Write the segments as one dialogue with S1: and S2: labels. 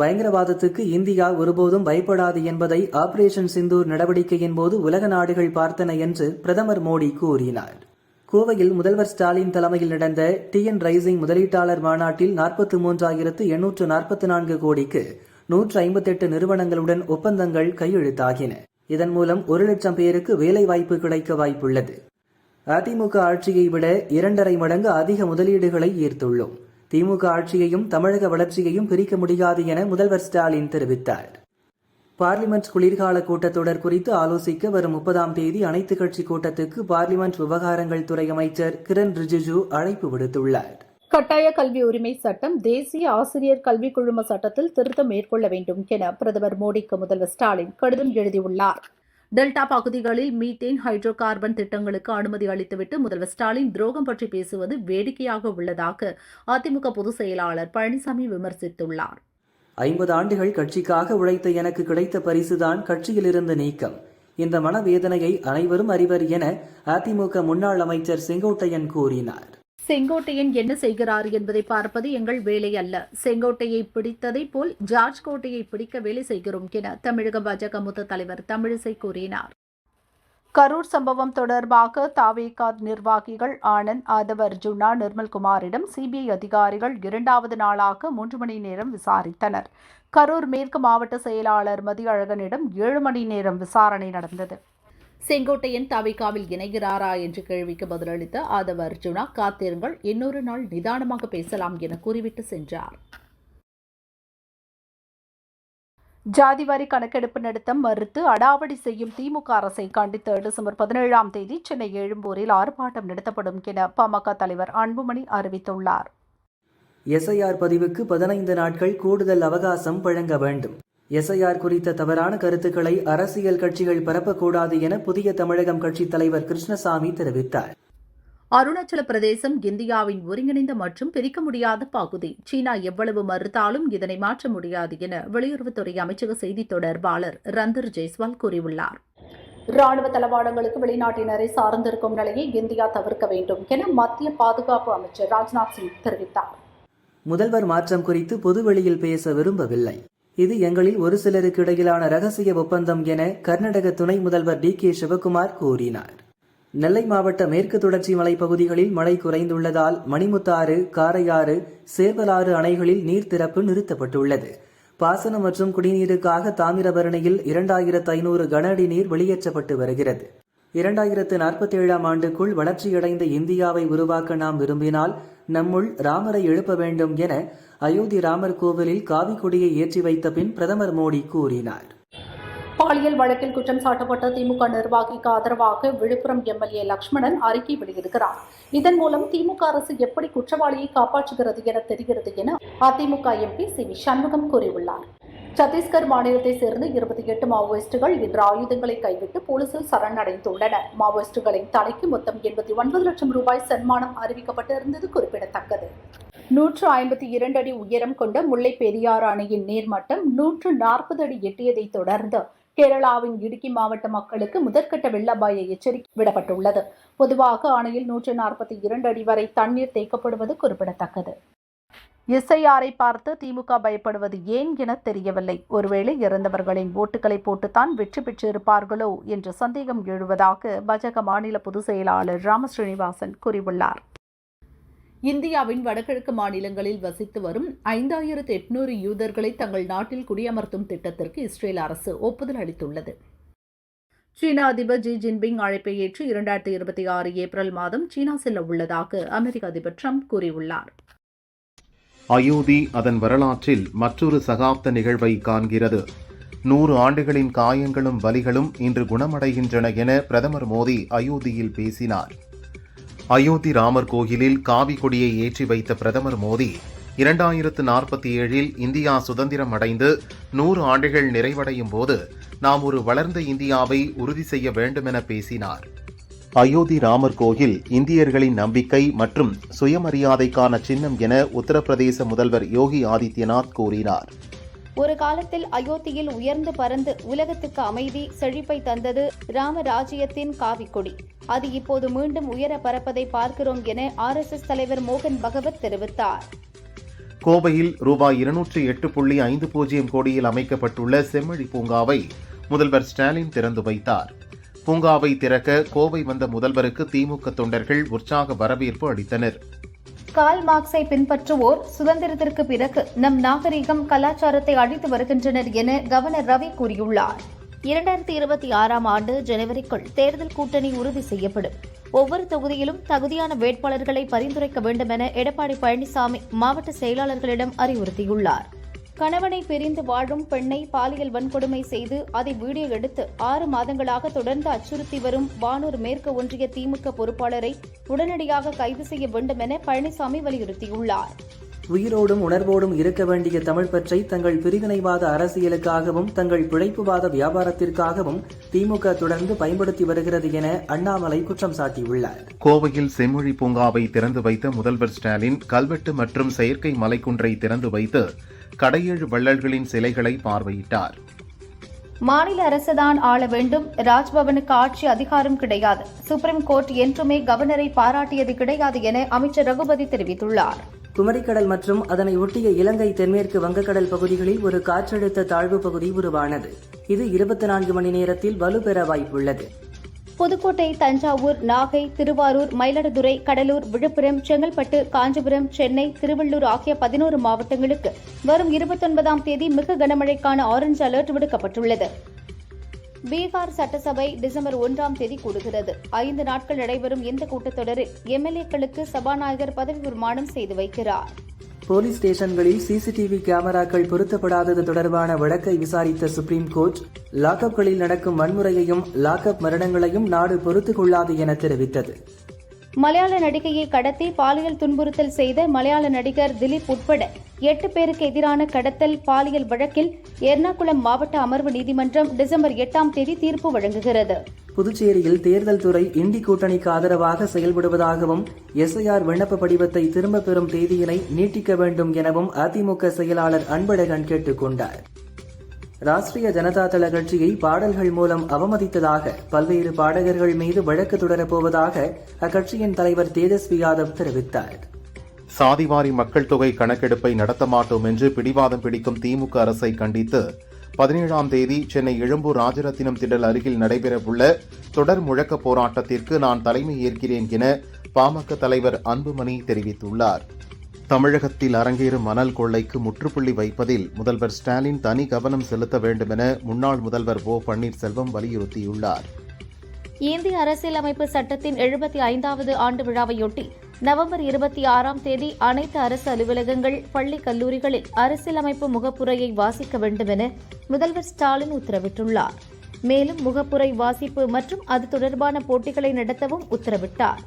S1: பயங்கரவாதத்துக்கு இந்தியா ஒருபோதும் பயப்படாது என்பதை ஆபரேஷன் சிந்தூர் நடவடிக்கையின் போது உலக நாடுகள் பார்த்தன என்று பிரதமர் மோடி கூறினார். கோவையில் முதல்வர் ஸ்டாலின் தலைமையில் நடந்த TN ரைசிங் முதலீட்டாளர் மாநாட்டில் 43,844 கோடிக்கு 158 நிறுவனங்களுடன் ஒப்பந்தங்கள் கையெழுத்தாகின. இதன் மூலம் 1 லட்சம் பேருக்கு வேலைவாய்ப்பு கிடைக்க வாய்ப்புள்ளது. அதிமுக ஆட்சியை விட 2.5 மடங்கு அதிக முதலீடுகளை ஈர்த்துள்ளோம். திமுக ஆட்சியையும் தமிழக வளர்ச்சியையும் பிரிக்க முடியாது என முதல்வர் ஸ்டாலின் தெரிவித்தார். பார்லிமெண்ட் குளிர்கால கூட்டத்தொடர் குறித்து ஆலோசிக்க வரும் 30ஆம் தேதி அனைத்துக் கட்சி கூட்டத்துக்கு பார்லிமெண்ட் விவகாரங்கள் துறை அமைச்சர் கிரண் ரிஜிஜு அழைப்பு விடுத்துள்ளார்.
S2: கட்டாய கல்வி உரிமை சட்டம், தேசிய ஆசிரியர் கல்விக் குழும சட்டத்தில் திருத்தம் மேற்கொள்ள வேண்டும் என பிரதமர் மோடிக்கு முதல்வர் ஸ்டாலின் கடிதம் எழுதியுள்ளார். டெல்டா பகுதிகளில் மீத்தேன், ஹைட்ரோ கார்பன் திட்டங்களுக்கு அனுமதி அளித்துவிட்டு முதல்வர் ஸ்டாலின் துரோகம் பற்றி பேசுவது வேடிக்கையாக உள்ளதாக அதிமுக பொதுச் செயலாளர் பழனிசாமி விமர்சித்துள்ளார்.
S1: 50 ஆண்டுகள் கட்சிக்காக உழைத்த எனக்கு கிடைத்த பரிசுதான் கட்சியிலிருந்து நீக்கம். இந்த மனவேதனையை அனைவரும் அறிவர் என அதிமுக முன்னாள் அமைச்சர் செங்கோட்டையன் கூறினார்.
S2: செங்கோட்டையன் என்ன செய்கிறார் என்பதை பார்ப்பது எங்கள் வேலை அல்ல. செங்கோட்டையை பிடித்ததை போல் ஜார்ஜ் கோட்டையை பிடிக்க வேலை செய்கிறோம் என தமிழக பாஜக மூத்த தலைவர் தமிழிசை கூறினார். கரூர் சம்பவம் தொடர்பாக தாவேகா நிர்வாகிகள் ஆனந்த், ஆதவ் அர்ஜுனா, நிர்மல்குமாரிடம் சிபிஐ அதிகாரிகள் 2வது நாளாக 3 மணி நேரம் விசாரித்தனர். கரூர் மேற்கு மாவட்ட செயலாளர் மதியழகனிடம் 7 மணி நேரம் விசாரணை நடந்தது. செங்கோட்டையன் தாவேகாவில் இணைகிறாரா என்ற கேள்விக்கு பதிலளித்த ஆதவ் அர்ஜுனா, காத்திருங்கள், இன்னொரு நாள் நிதானமாக பேசலாம் என கூறிவிட்டு சென்றார். ஜாதிவாரி கணக்கெடுப்பு நடத்த மறுத்து அடாவடி செய்யும் திமுக அரசை கண்டித்து டிசம்பர் 17ஆம் தேதி சென்னை எழும்பூரில் ஆர்ப்பாட்டம் நடத்தப்படும் என பாமக தலைவர் அன்புமணி அறிவித்துள்ளார்.
S1: SIR பதிவுக்கு 15 நாட்கள் கூடுதல் அவகாசம் வழங்க வேண்டும். SIR குறித்த தவறான கருத்துக்களை அரசியல் கட்சிகள் பரப்பக்கூடாது என புதிய தமிழகம் கட்சித் தலைவர் கிருஷ்ணசாமி தெரிவித்தார்.
S2: அருணாச்சல பிரதேசம் இந்தியாவின் ஒருங்கிணைந்த மற்றும் பிரிக்க முடியாத பகுதி. சீனா எவ்வளவு மறுத்தாலும் இதனை மாற்ற முடியாது என வெளியுறவுத்துறை அமைச்சக செய்தி தொடர்பாளர் ரந்தர் ஜெய்ஸ்வால் கூறியுள்ளார். ராணுவ தளவாடங்களுக்கு வெளிநாட்டினரை சார்ந்திருக்கும் நிலையை இந்தியா தவிர்க்க வேண்டும் என மத்திய பாதுகாப்பு அமைச்சர் ராஜ்நாத் சிங் தெரிவித்தார்.
S1: முதல்வர் மாற்றம் குறித்து பொதுவெளியில் பேச விரும்பவில்லை. இது எங்களில் ஒரு சிலருக்கு இடையிலான ரகசிய ஒப்பந்தம் என கர்நாடக துணை முதல்வர் DK சிவகுமார் கூறினார். நெல்லை மாவட்ட மேற்கு தொடர்ச்சி மலைப்பகுதிகளில் மழை குறைந்துள்ளதால் மணிமுத்தாறு, காரையாறு, சேர்வலாறு அணைகளில் நீர் திறப்பு நிறுத்தப்பட்டுள்ளது. பாசனம் மற்றும் குடிநீருக்காக தாமிரபரணியில் 2500 கன அடி நீர் வெளியேற்றப்பட்டு வருகிறது. 2047ஆம் ஆண்டுக்குள் வளர்ச்சியடைந்த இந்தியாவை உருவாக்க நாம் விரும்பினால் நம்முள் ராமரை எழுப்ப வேண்டும் என அயோத்தி ராமர் கோவிலில் காவி கொடியை ஏற்றி வைத்த பின் பிரதமர் மோடி கூறினார்.
S2: பாலியல் வழக்கில் குற்றம் சாட்டப்பட்ட திமுக நிர்வாகிக்கு ஆதரவாக விழுப்புரம் MLA லட்சுமணன் அறிக்கை வெளியிடுகிறார். இதன் மூலம் திமுக அரசு எப்படி குற்றவாளியை காப்பாற்றுகிறது என தெரிகிறது என அதிமுக MP CV சண்முகம் கூறியுள்ளார். சத்தீஸ்கர் மாநிலத்தை சேர்ந்த 28 மாவோயிஸ்டுகள் இன்று ஆயுதங்களை கைவிட்டு போலீசில் சரணடைந்துள்ளனர். மாவோயிஸ்டுகளின் தலைக்கு மொத்தம் 89 லட்சம் ரூபாய் சன்மானம் அறிவிக்கப்பட்டிருந்தது குறிப்பிடத்தக்கது. 152 அடி உயரம் கொண்ட முல்லை பெரியாறு அணையின் நீர்மட்டம் 140 அடி எட்டியதை தொடர்ந்து கேரளாவின் இடுக்கி மாவட்ட மக்களுக்கு முதற்கட்ட வெள்ள அபாய எச்சரிக்கை விடப்பட்டுள்ளது. பொதுவாக அணையில் 142 அடி வரை தண்ணீர் தேக்கப்படுவது குறிப்பிடத்தக்கது. SIR பார்த்து திமுக பயப்படுவது ஏன் என தெரியவில்லை. ஒருவேளை இறந்தவர்களின் ஓட்டுகளை போட்டுத்தான் வெற்றி பெற்றிருப்பார்களோ என்ற சந்தேகம் எழுவதாக பாஜக மாநில பொதுச் செயலாளர் ராமஸ்ரீனிவாசன் கூறியுள்ளார். இந்தியாவின் வடகிழக்கு மாநிலங்களில் வசித்து வரும் 5800 யூதர்களை தங்கள் நாட்டில் குடியமர்த்தும் திட்டத்திற்கு இஸ்ரேல் அரசு ஒப்புதல் அளித்துள்ளது. சீன அதிபர் ஜி ஜின்பிங் அழைப்பை ஏற்று 2026 ஏப்ரல் மாதம் சீனா செல்ல உள்ளதாக அமெரிக்க அதிபர் ட்ரம்ப் கூறியுள்ளார்.
S3: அயோத்தி அதன் வரலாற்றில் மற்றொரு சகாப்த நிகழ்வை காண்கிறது. 100 ஆண்டுகளின் காயங்களும் வலிகளும் இன்று குணமடைகின்றன என பிரதமர் மோடி அயோத்தியில் பேசினார். அயோத்தி ராமர் கோயிலில் காவி கொடியை ஏற்றி வைத்த பிரதமர் மோடி 2047இல் இந்தியா சுதந்திரம் அடைந்து 100 ஆண்டுகள் நிறைவடையும் போது நாம் ஒரு வளர்ந்த இந்தியாவை உறுதி செய்ய வேண்டும் என பேசினார். அயோத்தி ராமர் கோயில் இந்தியர்களின் நம்பிக்கை மற்றும் சுயமரியாதைக்கான சின்னம் என உத்தரப்பிரதேச முதல்வர் யோகி ஆதித்யநாத் கூறினார்.
S4: ஒரு காலத்தில் அயோத்தியில் உயர்ந்து பறந்து உலகத்துக்கு அமைதி செழிப்பை தந்தது ராமராஜ்யத்தின் காவிக்கொடி. அது இப்போது மீண்டும் உயர பறப்பதை பார்க்கிறோம் என RSS தலைவர் மோகன் பகவத் தெரிவித்தார்.
S3: கோவையில் ரூபாய் 208.50 கோடியில் அமைக்கப்பட்டுள்ள செம்மொழி பூங்காவை முதல்வர் ஸ்டாலின் திறந்து வைத்தார். பூங்காவை திறக்க கோவை வந்த முதல்வருக்கு திமுக தொண்டர்கள் உற்சாக வரவேற்பு அளித்தனர்.
S4: கார்ல் மார்க்ஸை பின்பற்றுவோர் சுதந்திரத்திற்கு பிறகு நம் நாகரிகம் கலாச்சாரத்தை அழித்து வருகின்றனர் என கவர்னர் ரவி கூறியுள்ளார். 2026ஆம் ஆண்டு ஜனவரிக்குள் தேர்தல் கூட்டணி உறுதி செய்யப்படும். ஒவ்வொரு தொகுதியிலும் தகுதியான வேட்பாளர்களை பரிந்துரைக்க வேண்டும் என எடப்பாடி பழனிசாமி மாவட்ட செயலாளர்களிடம் அறிவுறுத்தியுள்ளார். கணவனை பிரிந்து வாழும் பெண்ணை பாலியல் வன்கொடுமை செய்து அதை வீடியோ எடுத்து 6 மாதங்களாக தொடர்ந்து அச்சுறுத்தி வரும் வானூர் மேற்கு ஒன்றிய திமுக பொறுப்பாளரை உடனடியாக கைது செய்ய வேண்டும் என பழனிசாமி வலியுறுத்தியுள்ளார்.
S1: உயிரோடும் உணர்வோடும் இருக்க வேண்டிய தமிழ் பற்றை தங்கள் பிரிவினைவாத அரசியலுக்காகவும் தங்கள் பிழைப்புவாத வியாபாரத்திற்காகவும் திமுக தொடர்ந்து பயன்படுத்தி வருகிறது என அண்ணாமலை குற்றம் சாட்டியுள்ளார்.
S3: கோவையில் செம்மொழி பூங்காவை திறந்து வைத்த முதல்வர் ஸ்டாலின் கல்வெட்டு மற்றும் செயற்கை மலைக்குன்றை திறந்து வைத்து கடையேழு வள்ளல்களின் சிலைகளை பார்வையிட்டார்.
S4: மாநில அரசுதான் ஆள வேண்டும், ராஜ்பவனுக்கு ஆட்சி அதிகாரம் கிடையாது, சுப்ரீம் கோர்ட் என்றுமே கவர்னரை பாராட்டியது கிடையாது என அமைச்சர் ரகுபதி தெரிவித்துள்ளார்.
S1: குமரிக்கடல் மற்றும் அதனை ஒட்டிய இலங்கை தென்மேற்கு வங்கக்கடல் பகுதிகளில் ஒரு காற்றழுத்த தாழ்வு பகுதி உருவானது. இது 24 மணி நேரத்தில் வலுப்பெற வாய்ப்புள்ளது.
S4: புதுக்கோட்டை, தஞ்சாவூர், நாகை, திருவாரூர், மயிலாடுதுறை, கடலூர், விழுப்புரம், செங்கல்பட்டு, காஞ்சிபுரம், சென்னை, திருவள்ளூர் ஆகிய 11 மாவட்டங்களுக்கு வரும் 29ஆம் தேதி மிக கனமழைக்கான ஆரஞ்ச் அலர்ட் விடுக்கப்பட்டுள்ளது. பீகார் சட்டசபை டிசம்பர் 1ஆம் தேதி கூடுகிறது. 5 நாட்கள் நடைபெறும் இந்த கூட்டத்தொடரில் எம்எல்ஏக்களுக்கு சபாநாயகர் பதவி பிரமாணம் செய்து வைக்கிறார்.
S1: போலீஸ் ஸ்டேஷன்களில் சிசிடிவி கேமராக்கள் பொருத்தப்படாதது தொடர்பான வழக்கை விசாரித்த சுப்ரீம் கோர்ட் லாக்அப்களில் நடக்கும் வன்முறையையும் லாக்அப் மரணங்களையும் நாடு பொறுத்துக் கொள்ளாது என தெரிவித்தது.
S4: மலையாள நடிகையை கடத்தி பாலியல் துன்புறுத்தல் செய்த மலையாள நடிகர் திலீப் உட்பட 8 பேருக்கு எதிரான கடத்தல் பாலியல் வழக்கில் எர்ணாகுளம் மாவட்ட அமர்வு நீதிமன்றம் டிசம்பர் 8ஆம் தேதி தீர்ப்பு வழங்குகிறது.
S1: புதுச்சேரியில் தேர்தல் துறை இண்டி கூட்டணிக்கு ஆதரவாக செயல்படுவதாகவும் எஸ்ஐஆர் விண்ணப்ப படிவத்தை திரும்பப் பெறும் தேதியினை நீட்டிக்க வேண்டும் எனவும் அதிமுக செயலாளர் அன்பழகன் கேட்டுக் கொண்டார். ராஷ்டிரிய ஜனதா தள கட்சியை பாடல்கள் மூலம் அவமதித்ததாக பல்வேறு பாடகர்கள் மீது வழக்கு தொடரப்போவதாக அக்கட்சியின் தலைவர் தேஜஸ்வி யாதவ் தெரிவித்தார்.
S3: சாதிவாரி மக்கள் தொகை கணக்கெடுப்பை நடத்த மாட்டோம் என்று பிடிவாதம் பிடிக்கும் திமுக அரசை கண்டித்து 17ஆம் தேதி சென்னை எழும்பூர் ராஜரத்தினம் திடல் அருகில் நடைபெறவுள்ள தொடர் முழக்க போராட்டத்திற்கு நான் தலைமை ஏற்கிறேன் என பாமக தலைவர் அன்புமணி தெரிவித்துள்ளார். தமிழகத்தில் அரங்கேறும் மணல் கொள்ளைக்கு முற்றுப்புள்ளி வைப்பதில் முதல்வர் ஸ்டாலின் தனி கவனம் செலுத்த வேண்டும் என முன்னாள் முதல்வர் ஓ பன்னீர்செல்வம் வலியுறுத்தியுள்ளார்.
S4: இந்திய அரசியலமைப்பு சட்டத்தின் 75வது ஆண்டு விழாவையொட்டி நவம்பர் 26ஆம் தேதி அனைத்து அரசு அலுவலகங்கள், பள்ளி, கல்லூரிகளில் அரசியலமைப்பு முகப்புரையை வாசிக்க வேண்டும் என முதல்வர் ஸ்டாலின் உத்தரவிட்டுள்ளார். மேலும் முகப்புரை வாசிப்பு மற்றும் அது தொடர்பான போட்டிகளை நடத்தவும் உத்தரவிட்டார்.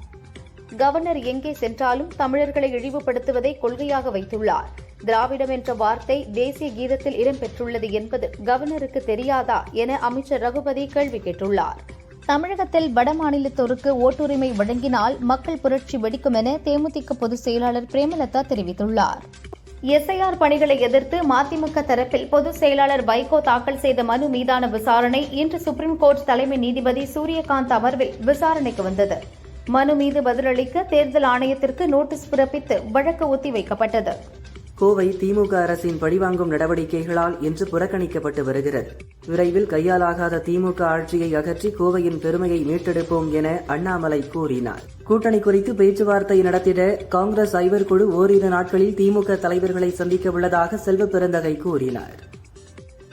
S4: கவர்னர் எங்கே சென்றாலும் தமிழர்களை இழிவுபடுத்துவதை கொள்கையாக வைத்துள்ளார். திராவிடம் என்ற வார்த்தை தேசிய கீதத்தில் இடம்பெற்றுள்ளது என்பது கவர்னருக்கு தெரியாதா என அமைச்சர் ரகுபதி கேள்வி கேட்டுள்ளார். தமிழகத்தில் வடமாநிலத்தோருக்கு ஓட்டுரிமை வழங்கினால் மக்கள் புரட்சி வெடிக்கும் என தேமுதிக பொதுச் செயலாளர் பிரேமலதா தெரிவித்துள்ளார். எஸ்ஐஆர் பணிகளை எதிர்த்து மதிமுக தரப்பில் பொதுச் செயலாளர் வைகோ தாக்கல் செய்த மனு மீதான விசாரணை இன்று சுப்ரீம் கோர்ட் தலைமை நீதிபதி சூரியகாந்த் அமர்வில் விசாரணைக்கு வந்தது. மனு மீது பதிலளிக்க தேர்தல் ஆணையத்திற்கு நோட்டீஸ் பிறப்பித்து வழக்கு ஒத்திவைக்கப்பட்டது.
S1: கோவை திமுக அரசின் பழிவாங்கும் நடவடிக்கைகளால் இன்று புறக்கணிக்கப்பட்டு வருகிறது. விரைவில் கையாலாகாத திமுக ஆட்சியை அகற்றி கோவையின் பெருமையை மீட்டெடுப்போம் என அண்ணாமலை கூறினார். கூட்டணி குறித்து பேச்சுவார்த்தை நடத்திட காங்கிரஸ் ஐவர் குழு ஓரிரு நாட்களில் திமுக தலைவர்களை சந்திக்க உள்ளதாக செல்வ பெருந்தகை கூறினார்.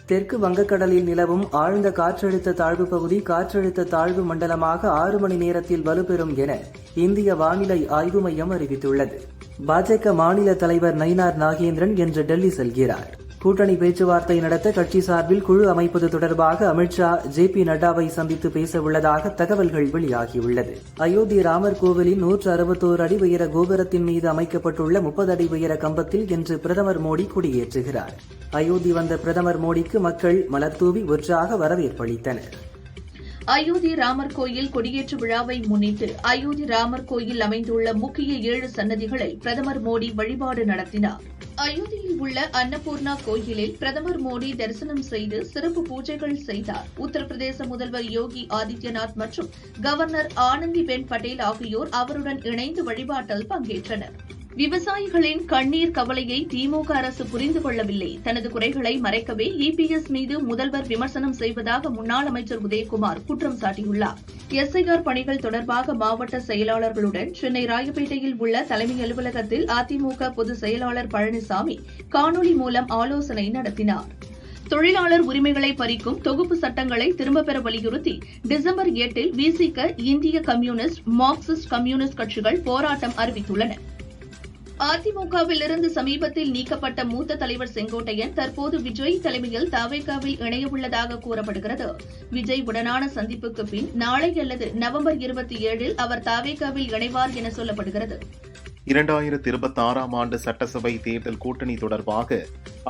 S1: தெற்கு வங்கக்கடலில் நிலவும் ஆழ்ந்த காற்றழுத்த தாழ்வு பகுதி காற்றழுத்த தாழ்வு மண்டலமாக 6 மணி நேரத்தில் வலுப்பெறும் என இந்திய வானிலை ஆய்வு மையம் அறிவித்துள்ளது. பாஜக மாநில தலைவர் நயினார் நாகேந்திரன் இன்று டெல்லி செல்கிறார். கூட்டணி பேச்சுவார்த்தை நடத்த கட்சி சார்பில் குழு அமைப்பது தொடர்பாக அமித்ஷா ஜே.பி. நட்டாவை சந்தித்து பேச உள்ளதாக தகவல்கள் வெளியாகியுள்ளது. அயோத்தி ராமர் கோவிலின் 161 அடி உயர கோபுரத்தின் மீது அமைக்கப்பட்டுள்ள 30 அடி உயர கம்பத்தில் இன்று பிரதமர் மோடி கொடியேற்றுகிறார். அயோத்தி வந்த பிரதமர் மோடிக்கு மக்கள் மலர்தூவி உற்சாக வரவேற்பளித்தனர்.
S5: அயோத்தி ராமர் கோயில் கொடியேற்று விழாவை முன்னிட்டு அயோத்தி ராமர் கோயில் அமைந்துள்ள முக்கிய 7 சன்னதிகளில் பிரதமர் மோடி வழிபாடு நடத்தினார். அயோத்தியில் உள்ள அன்னபூர்ணா கோயிலில் பிரதமர் மோடி தரிசனம் செய்து சிறப்பு பூஜைகள் செய்தார். உத்தரப்பிரதேச முதல்வர் யோகி ஆதித்யநாத் மற்றும் கவர்னர் ஆனந்திபென் பட்டேல் ஆகியோர் அவருடன் இணைந்து வழிபாட்டில் பங்கேற்றனர். விவசாயிகளின் கண்ணீர் கவலையை திமுக அரசு புரிந்து கொள்ளவில்லை. தனது குறைகளை மறைக்கவே இபிஎஸ் மீது முதல்வர் விமர்சனம் செய்வதாக முன்னாள் அமைச்சர் உதயகுமார் குற்றம் சாட்டியுள்ளார். எஸ்ஐஆர் பணிகள் தொடர்பாக மாவட்ட செயலாளர்களுடன் சென்னை ராயப்பேட்டையில் உள்ள தலைமை அலுவலகத்தில் அதிமுக பொதுச் செயலாளர் பழனிசாமி காணொலி மூலம் ஆலோசனை நடத்தினார். தொழிலாளர் உரிமைகளை பறிக்கும் தொகுப்பு சட்டங்களை திரும்பப் பெற வலியுறுத்தி டிசம்பர் 8-இல் விசிக, இந்திய கம்யூனிஸ்ட், மார்க்சிஸ்ட் கம்யூனிஸ்ட் கட்சிகள் போராட்டம் அறிவித்துள்ளன. அதிமுகவிலிருந்து சமீபத்தில் நீக்கப்பட்ட மூத்த தலைவர் செங்கோட்டையன் தற்போது விஜய் தலைமையில் தவேகாவில் இணையவுள்ளதாக கூறப்படுகிறது. விஜய் உடனான சந்திப்புக்கு பின் நாளை அல்லது நவம்பர் 27-இல் அவர் தவேகாவில் இணைவார் என சொல்லப்படுகிறது.
S3: 2026 ஆண்டு சட்டசபை தேர்தல் கூட்டணி தொடர்பாக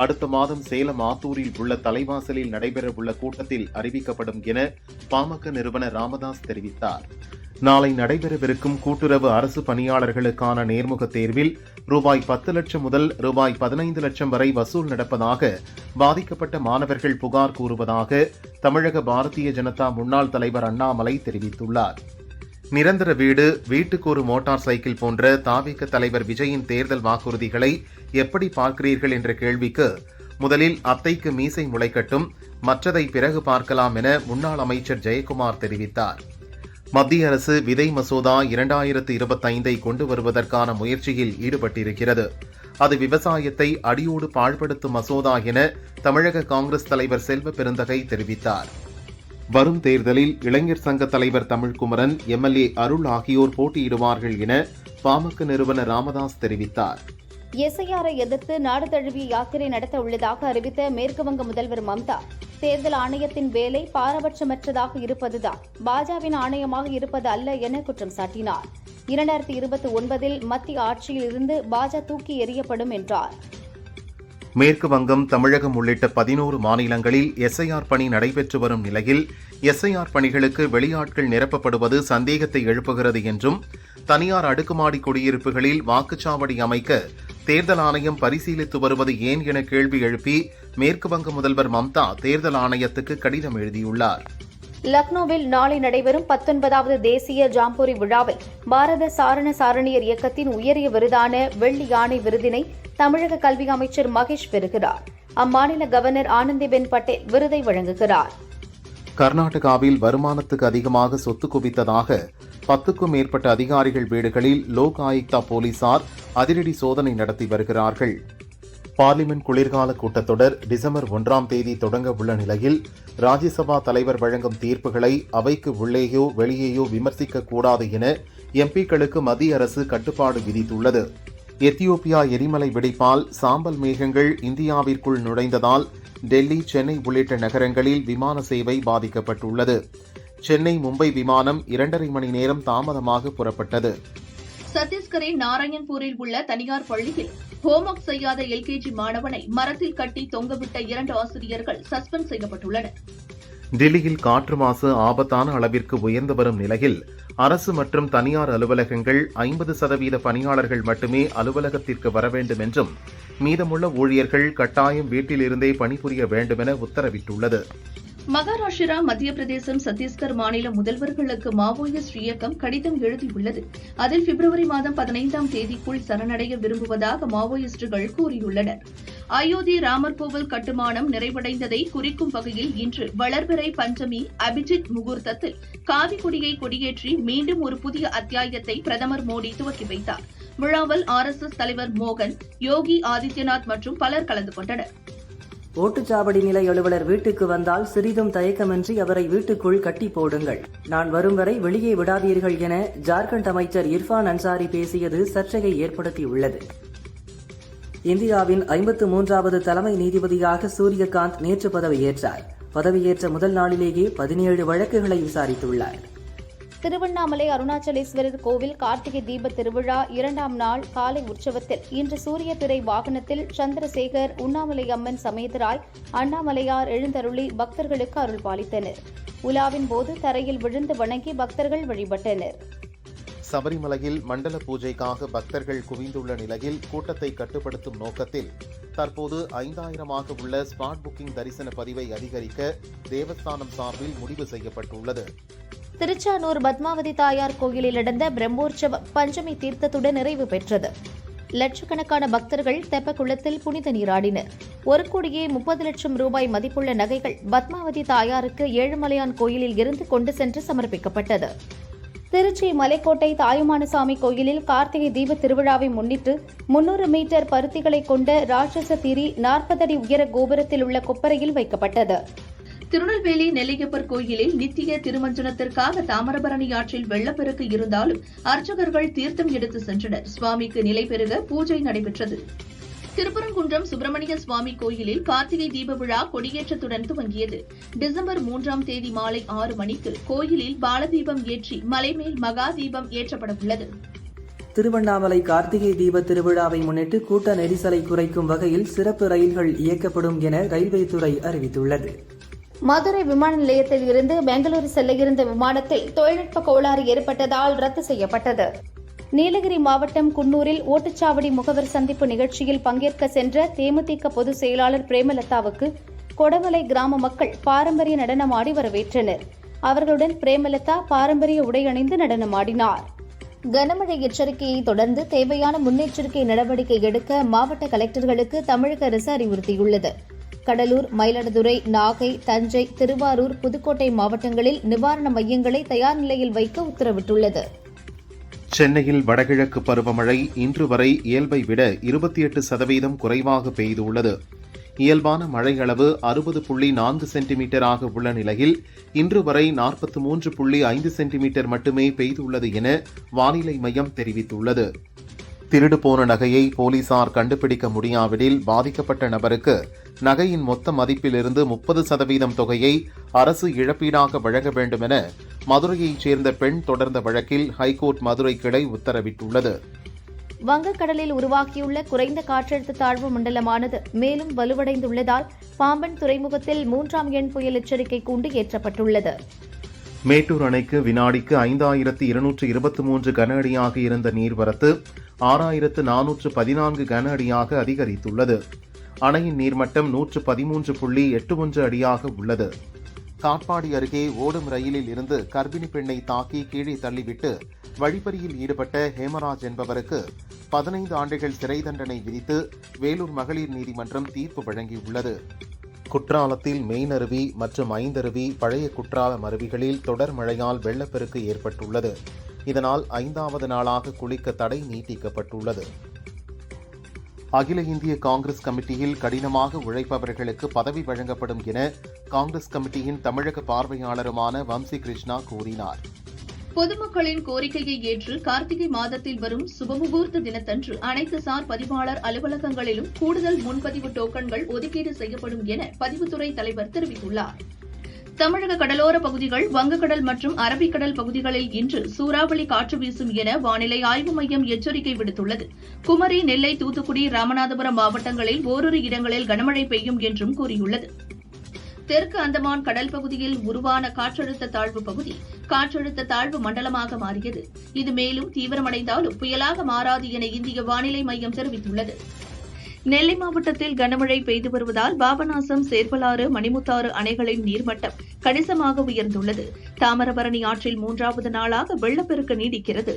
S3: அடுத்த மாதம் சேலம் ஆத்தூரில் உள்ள தலைவாசலில் நடைபெறவுள்ள கூட்டத்தில் அறிவிக்கப்படும் என பாமக நிறுவனர் ராமதாஸ் தெரிவித்தார். நாளை நடைபெறவிருக்கும் கூட்டுறவு அரசு பணியாளர்களுக்கான நேர்முக தேர்வில் ரூபாய் 10 லட்சம் முதல் ரூபாய் 15 லட்சம் வரை வசூல் நடப்பதாக பாதிக்கப்பட்ட மாணவர்கள் புகார் கூறுவதாக தமிழக பாரதிய ஜனதா முன்னாள் தலைவர் அண்ணாமலை தெரிவித்துள்ளார். நிரந்தர வீடு, வீட்டுக்கு ஒரு மோட்டார் சைக்கிள் போன்ற தாவேக தலைவர் விஜயின் தேர்தல் வாக்குறுதிகளை எப்படி பார்க்கிறீர்கள் என்ற கேள்விக்கு முதலில் அத்தைக்கு மீசை முளைக்கட்டும், மற்றதை பிறகு பார்க்கலாம் என முன்னாள் அமைச்சர் ஜெயக்குமார் தெரிவித்தார். மத்திய அரசு விதை மசோதா 2025 கொண்டு வருவதற்கான முயற்சியில் ஈடுபட்டிருக்கிறது. அது விவசாயத்தை அடியோடு பாழ்படுத்தும் மசோதா என தமிழக காங்கிரஸ் தலைவர் செல்வ பெருந்தகை தெரிவித்தார். வரும் தேர்தலில் இளைஞர் சங்க தலைவர் தமிழ்குமரன், எம்எல்ஏ அருள் ஆகியோர் போட்டியிடுவார்கள் என பாமக நிறுவனர் ராமதாஸ் தெரிவித்தார்.
S4: எஸ்ஐஆரை எதிர்த்து நாடு தழுவிய யாத்திரை நடத்த உள்ளதாக அறிவித்த மேற்குவங்க முதல்வர் மம்தா, தேர்தல் ஆணையத்தின் வேலை பாரபட்சமற்றதாக இருப்பதுதான் பாஜகவின் ஆணையமாக இருப்பது அல்ல என குற்றம் சாட்டினார். 2029-இல் மத்திய ஆட்சியில் இருந்து பாஜக தூக்கி எறியப்படும் என்றார்.
S3: மேற்கு வங்கம், தமிழகம் உள்ளிட்ட 11 மாநிலங்களில் எஸ்ஐஆர் பணி நடைபெற்று வரும் நிலையில் எஸ்ஐஆர் பணிகளுக்கு வெளியாட்கள் நிரப்பப்படுவது சந்தேகத்தை எழுப்புகிறது என்றும், தனியார் அடுக்குமாடி குடியிருப்புகளில் வாக்குச்சாவடி அமைக்க தேர்தல் ஆணையம் பரிசீலித்து வருவது ஏன் என கேள்வி எழுப்பி மேற்கு வங்க முதல்வர் மம்தா தேர்தல் ஆணையத்துக்கு கடிதம் எழுதியுள்ளார்.
S4: லக்னோவில் நாளை நடைபெறும் 19வது தேசிய ஜாம்பூரி விழாவில் பாரத சாரண சாரணியர் இயக்கத்தின் உயரிய விருதான வெள்ளி யானை விருதினை தமிழக கல்வி அமைச்சர் மகேஷ் பெறுகிறார். அம்மாநில கவர்னர் ஆனந்திபென் பட்டேல் விருதை வழங்குகிறார்.
S3: கர்நாடகாவில் வருமானத்துக்கு அதிகமாக சொத்து குவித்ததாக 10க்கும் மேற்பட்ட அதிகாரிகள் வீடுகளில் லோக் ஆயுக்தா போலீசார் அதிரடி சோதனை நடத்தி வருகிறார்கள். பார்லிமென்ட் குளிர்கால கூட்டத்தொடர் டிசம்பர் 1ஆம் தேதி தொடங்க உள்ள நிலையில் ராஜ்யசபா தலைவர் வழங்கும் தீர்ப்புகளை அவைக்கு உள்ளேயோ வெளியேயோ விமர்சிக்க கூடாது என எம்பிக்களுக்கு மத்திய அரசு கட்டுப்பாடு விதித்துள்ளது. எத்தியோப்பியா எரிமலை வெடிப்பால் சாம்பல் மேகங்கள் இந்தியாவிற்குள் நுழைந்ததால் டெல்லி, சென்னை உள்ளிட்ட நகரங்களில் விமான சேவை பாதிக்கப்பட்டுள்ளது. சென்னை மும்பை விமானம் 2.5 மணி நேரம் தாமதமாக புறப்பட்டது.
S5: சத்தீஸ்கரின் நாராயண்பூரில் உள்ள தனியார் பள்ளியில் ஹோம்ஒர்க் செய்யாத எல்கேஜி மாணவனை மரத்தில் கட்டி தொங்கவிட்ட 2 ஆசிரியர்கள் சஸ்பெண்ட் செய்யப்பட்டுள்ளனர்.
S3: டெல்லியில் காற்று மாசு ஆபத்தான அளவிற்கு உயர்ந்து வரும் நிலையில் அரசு மற்றும் தனியார் அலுவலகங்கள் 50% பணியாளர்கள் மட்டுமே அலுவலகத்திற்கு வர வேண்டும் என்றும், மீதமுள்ள ஊழியர்கள் கட்டாயம் வீட்டிலிருந்தே பணிபுரிய வேண்டுமென உத்தரவிட்டுள்ளது.
S5: மகாராஷ்டிரா, மத்திய பிரதேசம், சத்தீஸ்கர் மாநில முதல்வர்களுக்கு மாவோயிஸ்ட் இயக்கம் கடிதம் எழுதியுள்ளது. அதில் பிப்ரவரி மாதம் 15ஆம் தேதிக்குள் சரணடைய விரும்புவதாக மாவோயிஸ்டுகள் கூறியுள்ளனர். அயோத்தி ராமர் கோவில் கட்டுமானம் நிறைவடைந்ததை குறிக்கும் வகையில் இன்று வளர்பிறை பஞ்சமி அபிஜித் முகூர்த்தத்தில் காவிக்கொடியை கொடியேற்றி மீண்டும் ஒரு புதிய அத்தியாயத்தை பிரதமர் மோடி துவக்கி வைத்தார். விழாவில் RSS தலைவர் மோகன், யோகி ஆதித்யநாத் மற்றும் பலர் கலந்து கொண்டனர்.
S1: ஓட்டுச்சாவடி நிலை அலுவலர் வீட்டுக்கு வந்தால் சிறிதும் தயக்கமின்றி அவரை வீட்டுக்குள் கட்டி போடுங்கள், நான் வரும் வரை வெளியே விடாதீர்கள் என ஜார்க்கண்ட் அமைச்சர் இர்ஃபான் அன்சாரி பேசியது சர்ச்சையை ஏற்படுத்தியுள்ளது. இந்தியாவின் 53வது தலைமை நீதிபதியாக சூரியகாந்த் நேற்று பதவியேற்றார். பதவியேற்ற முதல் நாளிலேயே 17 வழக்குகளை விசாரித்துள்ளார்.
S4: திருவண்ணாமலை அருணாச்சலேஸ்வரர் கோவில் கார்த்திகை தீப திருவிழா 2ஆம் நாள் காலை உற்சவத்தில் இன்று சூரிய திரை வாகனத்தில் சந்திரசேகர், உண்ணாமலை அம்மன் சமேதராய் அண்ணாமலையார் எழுந்தருளி பக்தர்களுக்கு அருள் பாலித்தனர். உலாவின் போது தரையில் விழுந்து வணங்கி பக்தர்கள் வழிபட்டனர்.
S3: சபரிமலையில் மண்டல பூஜைக்காக பக்தர்கள் குவிந்துள்ள நிலையில் கூட்டத்தை கட்டுப்படுத்தும் நோக்கத்தில் தற்போது 5000ஆக உள்ள ஸ்பாட் புக்கிங் தரிசன பதிவை அதிகரிக்க தேவஸ்தானம் சார்பில் முடிவு செய்யப்பட்டுள்ளது.
S4: திருச்சானூர் பத்மாவதி தாயார் கோயிலில் நடந்த பிரம்மோற்சவம் பஞ்சமி தீர்த்தத்துடன் நிறைவு பெற்றது. லட்சக்கணக்கான பக்தர்கள் தெப்பக்குளத்தில் புனித நீராடினர். 1,30,00,000 ரூபாய் மதிப்புள்ள நகைகள் பத்மாவதி தாயாருக்கு ஏழுமலையான் கோயிலில் இருந்து கொண்டு சென்று சமர்ப்பிக்கப்பட்டது. திருச்சி மலைக்கோட்டை தாயுமானசாமி கோயிலில் கார்த்திகை தீப திருவிழாவை முன்னிட்டு 300 மீட்டர் பருத்திகளை கொண்ட ராட்சச திரி 40 அடி உயர கோபுரத்தில் உள்ள கொப்பரையில் வைக்கப்பட்டது.
S5: திருநெல்வேலி நெல்லியப்பர் கோயிலில் நித்திய திருமஞ்சனத்திற்காக தாமிரபரணி ஆற்றில் வெள்ளப்பெருக்கு இருந்தாலும் அர்ச்சகர்கள் தீர்த்தம் எடுத்து சென்றனர். சுவாமிக்கு நிலை பெருக பூஜை நடைபெற்றது. திருப்பரங்குன்றம் சுப்பிரமணிய சுவாமி கோயிலில் கார்த்திகை தீப விழா கொடியேற்றத்துடன் துவங்கியது. டிசம்பர் 3ஆம் தேதி மாலை 6 மணிக்கு கோயிலில் பாலதீபம் ஏற்றி மலைமேல் மகா தீபம் ஏற்றப்படவுள்ளது.
S1: திருவண்ணாமலை கார்த்திகை தீப திருவிழாவை முன்னிட்டு கூட்ட நெரிசலை குறைக்கும் வகையில் சிறப்பு ரயில்கள் இயக்கப்படும் என ரயில்வே துறை அறிவித்துள்ளது.
S4: மதுரை விமான நிலையத்தில் இருந்து பெங்களூரு செல்ல இருந்த விமானத்தில் தொழில்நுட்ப கோளாறு ஏற்பட்டதால் ரத்து செய்யப்பட்டது. நீலகிரி மாவட்டம் குன்னூரில் ஓட்டுச்சாவடி முகவர் சந்திப்பு நிகழ்ச்சியில் பங்கேற்க சென்ற தேமுதிக பொதுச் செயலாளர் பிரேமலதாவுக்கு கொடமலை கிராம மக்கள் பாரம்பரிய நடனமாடி வரவேற்றனர். அவர்களுடன் பிரேமலதா பாரம்பரிய உடை அணிந்து நடனமாடினார். கனமழை எச்சரிக்கையை தொடர்ந்து தேவையான முன்னெச்சரிக்கை நடவடிக்கை எடுக்க மாவட்ட கலெக்டர்களுக்கு தமிழக அரசு அறிவுறுத்தியுள்ளது. கடலூர், மயிலாடுதுறை, நாகை, தஞ்சை, திருவாரூர், புதுக்கோட்டை மாவட்டங்களில் நிவாரண மையங்களை தயார் நிலையில் வைக்க உத்தரவிட்டுள்ளது.
S3: சென்னையில் வடகிழக்கு பருவமழை இன்று வரை இயல்பை விட 28% குறைவாக பெய்துள்ளது. இயல்பான மழை அளவு 60.4 சென்டிமீட்டராக உள்ள நிலையில் இன்று வரை 43.5 சென்டிமீட்டர் மட்டுமே பெய்துள்ளது என வானிலை மையம் தெரிவித்துள்ளது. திருடு போன நகையை போலீசார் கண்டுபிடிக்க முடியாவிடில் பாதிக்கப்பட்ட நபருக்கு நகையின் மொத்த மதிப்பிலிருந்து 30% தொகையை அரசு இழப்பீடாக வழங்க வேண்டும் என மதுரையைச் சேர்ந்த பெண் தொடர்ந்த வழக்கில் ஹைகோர்ட் மதுரை கிளை உத்தரவிட்டுள்ளது.
S4: வங்கக்கடலில் உருவாகியுள்ள குறைந்த காற்றழுத்த தாழ்வு மண்டலமானது மேலும் வலுவடைந்துள்ளதால் பாம்பன் துறைமுகத்தில் 3ஆம் எண் புயல் எச்சரிக்கை கூண்டு ஏற்றப்பட்டுள்ளது.
S3: மேட்டூர் அணைக்கு வினாடிக்கு 5223 கன அடியாக இருந்த நீர்வரத்து 6414 கன அடியாக அதிகரித்துள்ளது. அணையின் நீர்மட்டம் 113.81 அடியாக உள்ளது. காட்பாடி அருகே ஓடும் ரயிலில் இருந்து கர்ப்பிணி பெண்ணை தாக்கி கீழே தள்ளிவிட்டு வழிப்பறியில் ஈடுபட்ட ஹேமராஜ் என்பவருக்கு 15 ஆண்டுகள் சிறை தண்டனை விதித்து வேலூர் மகளிர் நீதிமன்றம் தீர்ப்பு வழங்கியுள்ளது. குற்றாலத்தில் மெயினருவி மற்றும் ஐந்தருவி பழைய குற்றாலம் அருவிகளில் தொடர் மழையால் வெள்ளப்பெருக்கு ஏற்பட்டுள்ளது. இதனால் 5வது நாளாக குளிக்க தடை நீட்டிக்கப்பட்டுள்ளது. அகில இந்திய காங்கிரஸ் கமிட்டியில் கடினமாக உழைப்பவர்களுக்கு பதவி வழங்கப்படும் என காங்கிரஸ் கமிட்டியின் தமிழக பார்வையாளருமான வம்சி கிருஷ்ணா கூறினார்.
S5: பொதுமக்களின் கோரிக்கையை ஏற்று கார்த்திகை மாதத்தில் வரும் சுபமுகூர்த்த தினத்தன்று அனைத்து சார் பதிவாளர் அலுவலகங்களிலும் கூடுதல் முன்பதிவு டோக்கன்கள் ஒதுக்கீடு செய்யப்படும் என பதிவுத்துறை தலைவர் தெரிவித்துள்ளார். தமிழக கடலோர பகுதிகள், வங்கக்கடல் மற்றும் அரபிக்கடல் பகுதிகளில் இன்று சூறாவளி காற்று வீசும் என வானிலை ஆய்வு மையம் எச்சரிக்கை விடுத்துள்ளது. குமரி, நெல்லை, தூத்துக்குடி, ராமநாதபுரம் மாவட்டங்களில் ஓரிரு இடங்களில் கனமழை பெய்யும் என்றும் கூறியுள்ளது. தெற்கு அந்தமான் கடல் பகுதியில் உருவான காற்றழுத்த தாழ்வு பகுதி காற்றழுத்த தாழ்வு மண்டலமாக மாறியது. இது மேலும் தீவிரமடைந்தாலும் புயலாக மாறாது என இந்திய வானிலை மையம் தெரிவித்துள்ளது. நெல்லை மாவட்டத்தில் கனமழை பெய்து வருவதால் பாபநாசம், சேர்வலாறு, மணிமுத்தாறு அணைகளின் நீர்மட்டம் கணிசமாக உயர்ந்துள்ளது. தாமிரபரணி ஆற்றில் 3வது நாளாக வெள்ளப்பெருக்கு நீடிக்கிறது.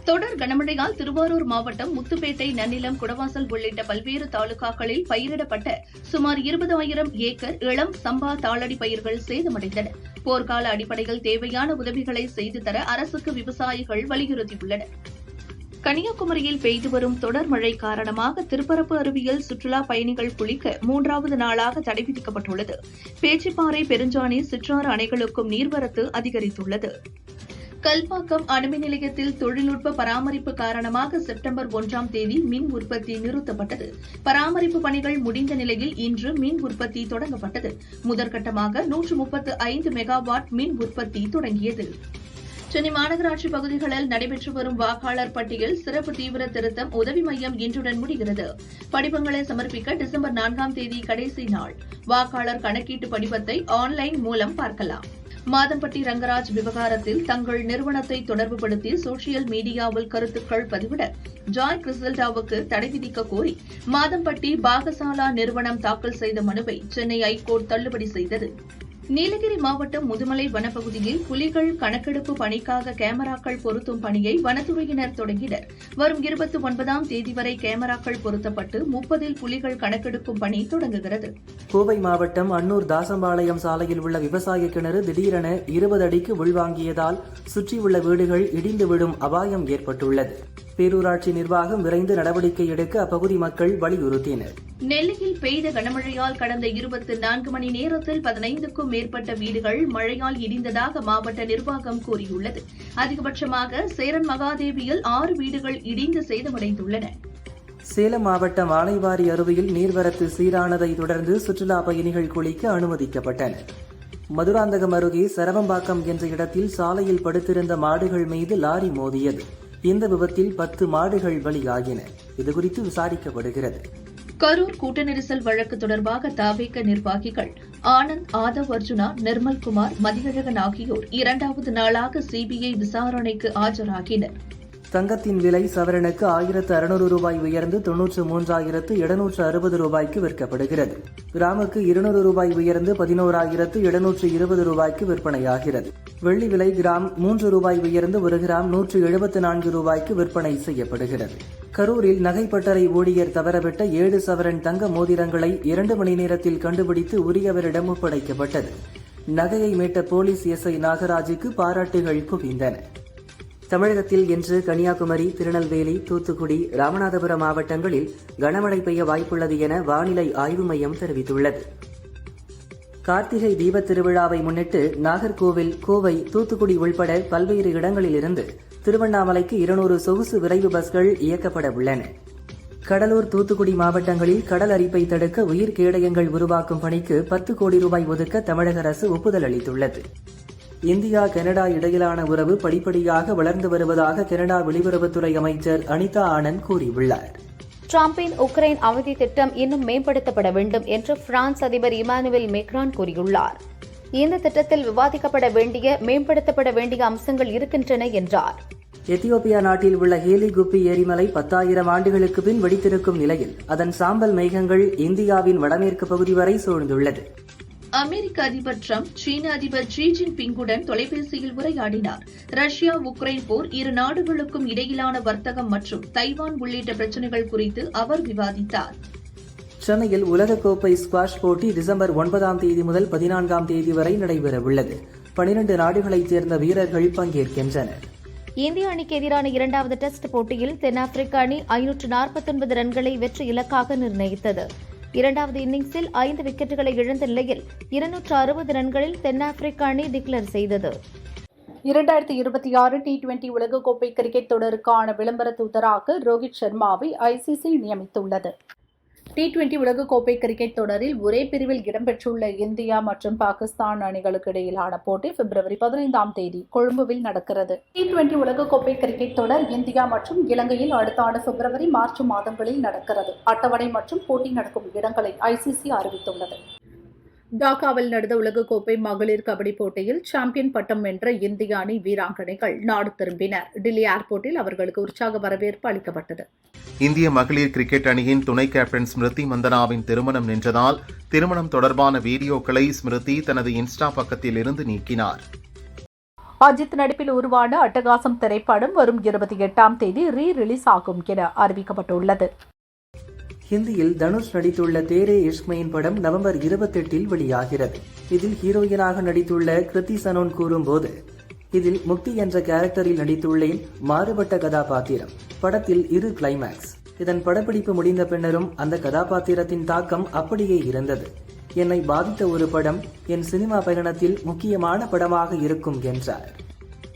S5: தொடர் கனமழையால் திருவாரூர் மாவட்டம் முத்துப்பேட்டை, நன்னிலம், குடவாசல் உள்ளிட்ட பல்வேறு தாலுகாக்களில் பயிரிடப்பட்ட சுமார் 20,000 ஏக்கர் இளம் சம்பா தாளடி பயிர்கள் சேதமடைந்தன. போர்க்கால அடிப்படையில் தேவையான உதவிகளை செய்து தர அரசுக்கு விவசாயிகள் வலியுறுத்தியுள்ளனர். கன்னியாகுமரியில் பெய்து வரும் தொடர் மழை காரணமாக திருப்பரப்பு அருவியில் சுற்றுலா பயணிகள் குளிக்க 3வது நாளாக தடை விதிக்கப்பட்டுள்ளது. பேச்சிப்பாறை, பெருஞ்சாணி, சிற்றாறு அணைகளுக்கும் நீர்வரத்து அதிகரித்துள்ளது. கல்பாக்கம் அணுமின் நிலையத்தில் தொழில்நுட்ப பராமரிப்பு காரணமாக செப்டம்பர் 1ஆம் தேதி மின் உற்பத்தி நிறுத்தப்பட்டது. பராமரிப்பு பணிகள் முடிந்த நிலையில் இன்று மின் உற்பத்தி தொடங்கப்பட்டது. முதற்கட்டமாக 135 மெகாவாட் மின் உற்பத்தி தொடங்கியது. சென்னை மாநகராட்சி பகுதிகளில் நடைபெற்று வரும் வாக்காளர் பட்டியல் சிறப்பு தீவிர திருத்தம் உதவி மையம் இன்றுடன் முடிகிறது. படிவங்களை சமர்ப்பிக்க டிசம்பர் 4ஆம் தேதி கடைசி நாள். வாக்காளர் கணக்கீட்டு படிவத்தை ஆன்லைன் மூலம் பார்க்கலாம். மாதம்பட்டி ரங்கராஜ் விவகாரத்தில் தங்கள் நிறுவனத்தை தொடர்புபடுத்தி சோசியல் மீடியாவில் கருத்துக்கள் பதிவிட ஜாய் கிறிசல்டாவுக்கு தடை விதிக்க கோரி மாதம்பட்டி பாகசாலா நிறுவனம் தாக்கல் செய்த மனுவை சென்னை ஐகோர்ட் தள்ளுபடி செய்தது. நீலகிரி மாவட்டம் முதுமலை வனப்பகுதியில் புலிகள் கணக்கெடுப்பு பணிக்காக கேமராக்கள் பொருத்தும் பணியை வனத்துறையினர் தொடங்கினர். வரும் 29ஆம் தேதி வரை கேமராக்கள் பொருத்தப்பட்டு 30 புலிகள் கணக்கெடுக்கும் பணி தொடங்குகிறது.
S1: கோவை மாவட்டம் அன்னூர் தாசம்பாளையம் சாலையில் உள்ள விவசாய கிணறு திடீரென 20 அடிக்கு உள்வாங்கியதால் சுற்றியுள்ள வீடுகள் இடிந்து விடும் அபாயம் ஏற்பட்டுள்ளது. பேரூராட்சி நிர்வாகம் விரைந்து நடவடிக்கை எடுக்க அப்பகுதி மக்கள் வலியுறுத்தினர்.
S5: நெல்லையில் பெய்த கனமழையால் கடந்த 24 மணி நேரத்தில் 15க்கும் மேற்பட்ட வீடுகள் மழையால் இடிந்ததாக மாவட்ட நிர்வாகம் கூறியுள்ளது. அதிகபட்சமாக சேரன் மகாதேவியில் 6 வீடுகள் இடிந்து சேதமடைந்துள்ளன.
S1: சேலம் மாவட்டம் ஆனைவாரி அருவியில் நீர்வரத்து சீரானதை தொடர்ந்து சுற்றுலா பயணிகள் குளிக்க அனுமதிக்கப்பட்டனர். மதுராந்தகம் அருகே சரவம்பாக்கம் என்ற இடத்தில் சாலையில் படுத்திருந்த மாடுகள் மீது லாரி மோதியது. இந்த விபத்தில் 10 மாடுகள் பலியாகின. இதுகுறித்து விசாரிக்கப்படுகிறது.
S5: கரூர் கூட்ட நெரிசல் வழக்கு தொடர்பாக தவேக நிர்வாகிகள் ஆனந்த், ஆதவ் அர்ஜுனா, நிர்மல்குமார், மதியழகன் ஆகியோர் 2வது நாளாக சிபிஐ விசாரணைக்கு ஆஜராகினர்.
S1: தங்கத்தின் விலை சவரனுக்கு 1600 ரூபாய் உயர்ந்து 93,760 ரூபாய்க்கு விற்கப்படுகிறது. கிராமுக்கு 200 ரூபாய் உயர்ந்து 11,720 ரூபாய்க்கு விற்பனையாகிறது. வெள்ளி விலை கிராம் 3 ரூபாய் உயர்ந்து 1 கிராம் 174 ரூபாய்க்கு விற்பனை செய்யப்படுகிறது. கரூரில் நகைப்பட்டறை ஊழியர் தவறவிட்ட 7 சவரன் தங்க மோதிரங்களை 2 மணி நேரத்தில் கண்டுபிடித்து உரியவரிடம் ஒப்படைக்கப்பட்டது. நகையை மீட்ட போலீஸ் எஸ்ஐ நாகராஜுக்கு பாராட்டுகள் குவிந்தன. தமிழகத்தில் இன்று கன்னியாகுமரி, திருநெல்வேலி, தூத்துக்குடி, ராமநாதபுரம் மாவட்டங்களில் கனமழை பெய்ய வாய்ப்புள்ளது என வானிலை ஆய்வு மையம் தெரிவித்துள்ளது. கார்த்திகை தீபத் திருவிழாவை முன்னிட்டு நாகர்கோவில், கோவை, தூத்துக்குடி உள்பட பல்வேறு இடங்களிலிருந்து திருவண்ணாமலைக்கு 200 சொகுசு விரைவு பஸ்கள் இயக்கப்பட உள்ளன. கடலூர், தூத்துக்குடி மாவட்டங்களில் கடல் அரிப்பை தடுக்க உயிர் கேடயங்கள் உருவாக்கும் பணிக்கு 10 கோடி ரூபாய் ஒதுக்க தமிழக அரசு ஒப்புதல் அளித்துள்ளது. இந்தியா, கனடா இடையிலான உறவு படிப்படியாக வளர்ந்து வருவதாக கனடா வெளியுறவுத்துறை அமைச்சர் அனிதா ஆனந்த் கூறியுள்ளார்.
S4: டிரம்பின் உக்ரைன் அமைதி திட்டம் இன்னும் மேம்படுத்தப்பட வேண்டும் என்று பிரான்ஸ் அதிபர் இமானுவேல் மேக்ரான் கூறியுள்ளார். இந்த திட்டத்தில் விவாதிக்கப்பட வேண்டிய, மேம்படுத்தப்பட வேண்டிய அம்சங்கள் இருக்கின்றன என்றார்.
S1: எத்தியோப்பியா நாட்டில் உள்ள ஹேலி குப்பி எரிமலை 10,000 ஆண்டுகளுக்கு பின் வெடித்திருக்கும் நிலையில் அதன் சாம்பல் மேகங்கள் இந்தியாவின் வடமேற்கு பகுதி வரை சூழ்ந்துள்ளது.
S5: அமெரிக்க அதிபர் டிரம்ப் சீன அதிபர் ஜி ஜின்பிங்குடன் தொலைபேசியில் உரையாடினார். ரஷ்யா உக்ரைன் போர், இரு நாடுகளுக்கும் இடையிலான வர்த்தகம் மற்றும் தைவான் உள்ளிட்ட பிரச்சினைகள் குறித்து அவர் விவாதித்தார்.
S1: சென்னையில் உலகக்கோப்பை ஸ்குவாஷ் போட்டி டிசம்பர் 9ஆம் தேதி முதல் 14ஆம் தேதி வரை நடைபெறவுள்ளது. 12 நாடுகளைச் சேர்ந்த வீரர்கள் பங்கேற்கின்றனர்.
S4: இந்திய அணிக்கு எதிரான 2வது டெஸ்ட் போட்டியில் தென்னாப்பிரிக்க அணி 549 ரன்களை வெற்றி இலக்காக நிர்ணயித்தது. 2வது இன்னிங்ஸில் 5 விக்கெட்டுகளை இழந்த நிலையில் 260 ரன்களில் தென்னாப்பிரிக்க அணி டிக்ளேர் செய்தது.
S2: 2026 T20 உலகக்கோப்பை கிரிக்கெட் தொடருக்கான விளம்பர தூதராக ரோஹித் சர்மாவை ஐசிசி நியமித்துள்ளது. T20 உலகக்கோப்பை கிரிக்கெட் தொடரில் ஒரே பிரிவில் இடம்பெற்றுள்ள இந்தியா மற்றும் பாகிஸ்தான் அணிகளுக்கு இடையிலான போட்டி பிப்ரவரி 15ஆம் தேதி கொழும்புவில் நடக்கிறது. T20 உலகக்கோப்பை கிரிக்கெட் தொடர் இந்தியா மற்றும் இலங்கையில் அடுத்த ஆண்டு பிப்ரவரி, மார்ச் மாதங்களில் நடக்கிறது. அட்டவணை மற்றும் போட்டி நடக்கும் இடங்களை ஐசிசி அறிவித்துள்ளது. டாக்காவில் நடந்த உலகக்கோப்பை மகளிர் கபடி போட்டியில் சாம்பியன் பட்டம் வென்ற இந்திய அணி வீராங்கனைகள் நாடு திரும்பினர். டில்லி ஏர்போர்ட்டில் அவர்களுக்கு உற்சாக வரவேற்பு அளிக்கப்பட்டது.
S3: இந்திய மகளிர் கிரிக்கெட் அணியின் துணை கேப்டன் ஸ்மிருதி மந்தனாவின் திருமணம் நின்றதால் திருமணம் தொடர்பான வீடியோக்களை ஸ்மிருதி தனது இன்ஸ்டா பக்கத்தில் இருந்து நீக்கினார்.
S2: அஜித் நடிப்பில் உருவான அட்டகாசம் திரைப்படம் வரும் 28ஆம் தேதி ரீ-ரிலீஸ் ஆகும் என அறிவிக்கப்பட்டுள்ளது.
S1: ஹிந்தியில் தனுஷ் நடித்துள்ள தேரே இஷ்க்மெயின் படம் நவம்பர் 28இல் வெளியாகிறது. இதில் ஹீரோயினாக நடித்துள்ள கிருத்தி சனோன் கூறும்போது, இதில் முக்தி என்ற கேரக்டரில் நடித்துள்ளேன். மாறுபட்ட கதாபாத்திரம். படத்தில் 2 கிளைமேக்ஸ். இதன் படப்பிடிப்பு முடிந்த பின்னரும் அந்த கதாபாத்திரத்தின் தாக்கம் அப்படியே இருந்தது. என்னை பாதித்த ஒரு படம் என் சினிமா பயணத்தில் முக்கியமான படமாக இருக்கும் என்றார்.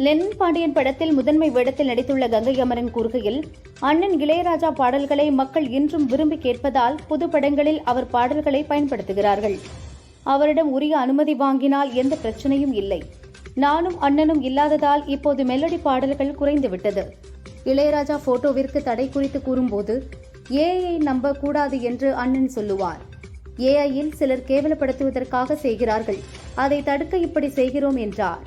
S4: லெனின் பாண்டியன் படத்தில் முதன்மை வேடத்தில் நடித்துள்ள கங்கை அமரன் கூறுகையில், அண்ணன் இளையராஜா பாடல்களை மக்கள் இன்றும் விரும்பி கேட்பதால் புது படங்களில் அவர் பாடல்களை பயன்படுத்துகிறார்கள். அவரிடம் உரிய அனுமதி வாங்கினால் எந்த பிரச்சனையும் இல்லை. நானும் அண்ணனும் இல்லாததால் இப்போது மெலடி பாடல்கள் குறைந்துவிட்டது. இளையராஜா போட்டோவிற்கு தடை குறித்து கூறும்போது, ஏஐ நம்ப கூடாது என்று அண்ணன் சொல்லுவார். ஏஐயில் சிலர் கேவலப்படுத்துவதற்காக செய்கிறார்கள். அதை தடுக்க இப்படி செய்கிறோம் என்றார்.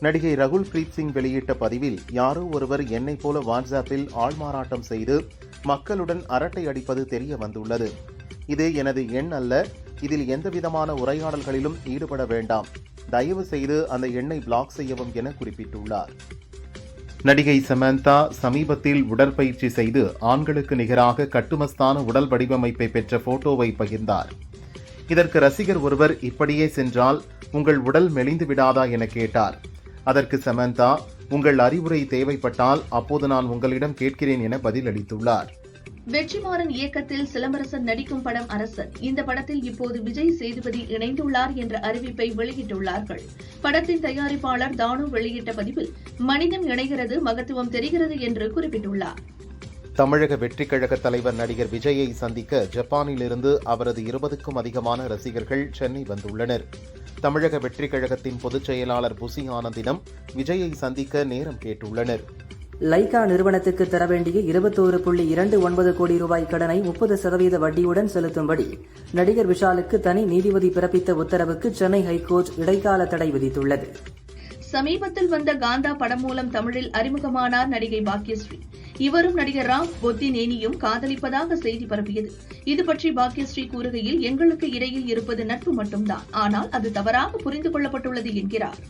S3: நடிகை ரகுல் பிரீத் சிங் வெளியிட்ட பதிவில், யாரோ ஒருவர் என்னை போல வாட்ஸ்அப்பில் ஆள்மாறாட்டம் செய்து மக்களுடன் அரட்டை அடிப்பது தெரிய வந்துள்ளது. இது எனது எண் அல்ல. இதில் எந்தவிதமான உரையாடல்களிலும் ஈடுபட வேண்டாம். தயவு செய்து அந்த எண்ணை பிளாக் செய்யவும் என குறிப்பிட்டுள்ளார். நடிகை சமந்தா சமீபத்தில் உடற்பயிற்சி செய்து ஆண்களுக்கு நிகராக கட்டுமஸ்தான உடல் வடிவமைப்பை பெற்ற போட்டோவை பகிர்ந்தார். இதற்கு ரசிகர் ஒருவர், இப்படியே சென்றால் உங்கள் உடல் மெலிந்து விடாதா என கேட்டார். அதற்கு சமந்தா, உங்கள் அறிவுரை தேவைப்பட்டால் அப்போது நான் உங்களிடம் கேட்கிறேன் என பதிலளித்துள்ளார்.
S5: வெற்றிமாறன் இயக்கத்தில் சிலம்பரசன் நடிக்கும் படம் அரசன். இந்த படத்தில் இப்போது விஜய் சேதுபதி இணைந்துள்ளார் என்ற அறிவிப்பை வெளியிட்டுள்ளார்கள். படத்தின் தயாரிப்பாளர் தானு வெளியிட்ட பதிவில், மனிதன் இணைகிறது, மகத்துவம் தெரிகிறது என்று குறிப்பிட்டுள்ளார்.
S3: தமிழக வெற்றிக் கழக தலைவர் நடிகர் விஜயை சந்திக்க ஜப்பானிலிருந்து அவரது 20க்கும் அதிகமான ரசிகர்கள் சென்னை வந்துள்ளனர். தமிழக வெற்றிக் கழகத்தின் பொதுச் செயலாளர் புசி ஆனந்திடம் விஜயை சந்திக்க நேரம் கேட்டுள்ளனர்.
S1: லைகா நிறுவனத்துக்கு தர வேண்டிய 21.29 கோடி ரூபாய் கடனை 30% வட்டியுடன் செலுத்தும்படி நடிகர் விஷாலுக்கு தனி நீதிபதி பிறப்பித்த உத்தரவுக்கு சென்னை ஹைகோர்ட் இடைக்கால தடை விதித்துள்ளது.
S5: சமீபத்தில் வந்த காந்தா படம் மூலம் தமிழில் அறிமுகமானார் நடிகை பாக்யஸ்ரீ. இவரும் நடிகர் ராம் பொத்தினேனியும் காதலிப்பதாக செய்தி பரப்பியது. இது பற்றி பாக்யஸ்ரீ கூறுகையில், எங்களுக்கு இடையில் இருப்பது நட்பு மட்டும்தான், ஆனால் அது தவறாக புரிந்து கொள்ளப்பட்டுள்ளது என்கிறார்.